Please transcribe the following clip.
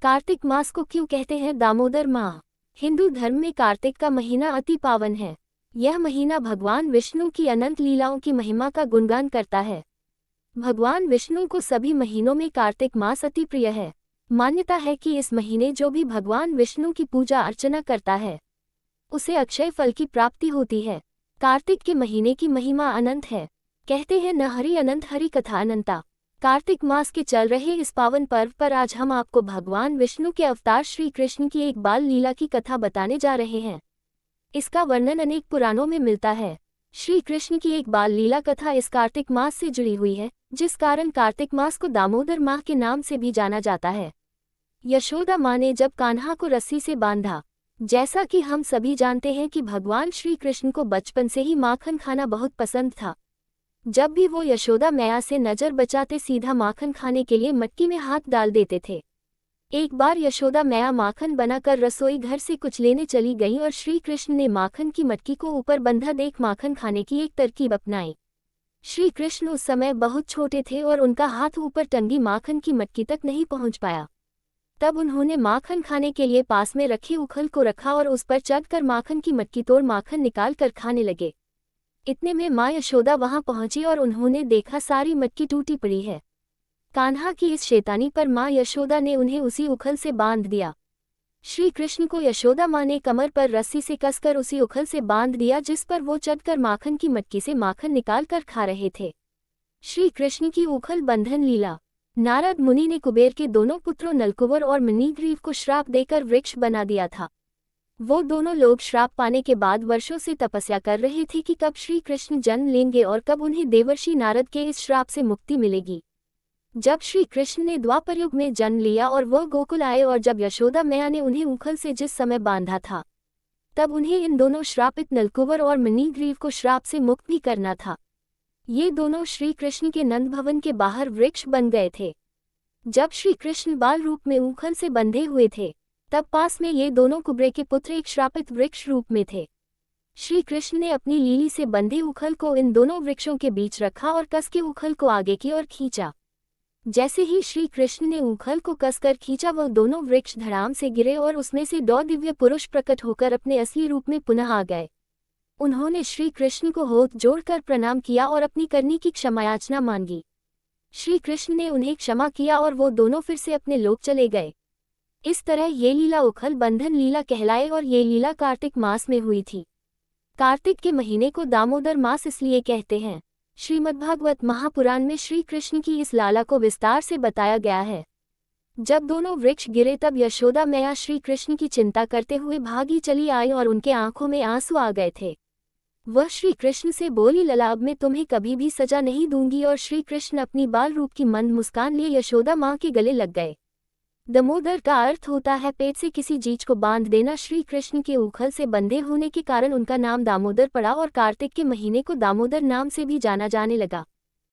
कार्तिक मास को क्यों कहते हैं दामोदर माह? हिंदू धर्म में कार्तिक का महीना अति पावन है। यह महीना भगवान विष्णु की अनंत लीलाओं की महिमा का गुणगान करता है। भगवान विष्णु को सभी महीनों में कार्तिक मास अति प्रिय है। मान्यता है कि इस महीने जो भी भगवान विष्णु की पूजा अर्चना करता है उसे अक्षय फल की प्राप्ति होती है। कार्तिक के महीने की महिमा अनंत है। कहते हैं न हरि अनंत हरि कथा अनंता। कार्तिक मास के चल रहे इस पावन पर्व पर आज हम आपको भगवान विष्णु के अवतार श्री कृष्ण की एक बाल लीला की कथा बताने जा रहे हैं। इसका वर्णन अनेक पुराणों में मिलता है। श्री कृष्ण की एक बाल लीला कथा इस कार्तिक मास से जुड़ी हुई है, जिस कारण कार्तिक मास को दामोदर माह के नाम से भी जाना जाता है। यशोदा माँ ने जब कान्हा को रस्सी से बांधा। जैसा कि हम सभी जानते हैं कि भगवान श्री कृष्ण को बचपन से ही माखन खाना बहुत पसंद था। जब भी वो यशोदा मैया से नजर बचाते सीधा माखन खाने के लिए मटकी में हाथ डाल देते थे। एक बार यशोदा मैया माखन बनाकर रसोई घर से कुछ लेने चली गईं और श्री कृष्ण ने माखन की मटकी को ऊपर बंधा देख माखन खाने की एक तरकीब अपनाई। श्री कृष्ण उस समय बहुत छोटे थे और उनका हाथ ऊपर टंगी माखन की मटकी तक नहीं पहुंच पाया। तब उन्होंने माखन खाने के लिए पास में रखी उखल को रखा और उस पर चढ़कर माखन की मटकी तोड़ माखन निकाल कर खाने लगे। इतने में माँ यशोदा वहां पहुंची और उन्होंने देखा सारी मटकी टूटी पड़ी है। कान्हा की इस शैतानी पर माँ यशोदा ने उन्हें उसी उखल से बांध दिया। श्री कृष्ण को यशोदा माँ ने कमर पर रस्सी से कसकर उसी उखल से बांध दिया जिस पर वो चढ़कर माखन की मटकी से माखन निकाल कर खा रहे थे। श्री कृष्ण की उखल बंधन लीला। नारद मुनि ने कुबेर के दोनों पुत्रों नलकुबर और मणिग्रीव को श्राप देकर वृक्ष बना दिया था। वो दोनों लोग श्राप पाने के बाद वर्षों से तपस्या कर रहे थे कि कब श्री कृष्ण जन्म लेंगे और कब उन्हें देवर्षि नारद के इस श्राप से मुक्ति मिलेगी। जब श्री कृष्ण ने द्वापर युग में जन्म लिया और वह गोकुल आए और जब यशोदा मैया ने उन्हें उखल से जिस समय बांधा था तब उन्हें इन दोनों श्रापित नलकुबर और मणिग्रीव को श्राप से मुक्त भी करना था। ये दोनों श्री कृष्ण के नंद भवन के बाहर वृक्ष बन गए थे। जब श्री कृष्ण बाल रूप में उखल से बंधे हुए थे तब पास में ये दोनों कुबरे के पुत्र एक श्रापित वृक्ष रूप में थे। श्री कृष्ण ने अपनी लीली से बंधे उखल को इन दोनों वृक्षों के बीच रखा और कस के उखल को आगे की ओर खींचा। जैसे ही श्री कृष्ण ने उखल को कसकर खींचा वह दोनों वृक्ष धड़ाम से गिरे और उसमें से 2 दिव्य पुरुष प्रकट होकर अपने असली रूप में पुनः आ गए। उन्होंने श्री कृष्ण को हाथ जोड़कर प्रणाम किया और अपनी करनी की क्षमायाचना मांगी। श्री कृष्ण ने उन्हें क्षमा किया और वो दोनों फिर से अपने लोक चले गए। इस तरह ये लीला उखल बंधन लीला कहलाए और ये लीला कार्तिक मास में हुई थी। कार्तिक के महीने को दामोदर मास इसलिए कहते हैं। श्रीमद्भागवत महापुराण में श्री कृष्ण की इस लीला को विस्तार से बताया गया है। जब दोनों वृक्ष गिरे तब यशोदा मैया श्री कृष्ण की चिंता करते हुए भागी चली आई और उनके आंखों में आंसू आ गए थे। वह श्री कृष्ण से बोली, लला अब मैं तुम्हें कभी भी सजा नहीं दूंगी। और श्री कृष्ण अपनी बाल रूप की मंद मुस्कान लिए यशोदा माँ के गले लग गए। दामोदर का अर्थ होता है पेट से किसी चीज को बांध देना। श्री कृष्ण के उखल से बंधे होने के कारण उनका नाम दामोदर पड़ा और कार्तिक के महीने को दामोदर नाम से भी जाना जाने लगा।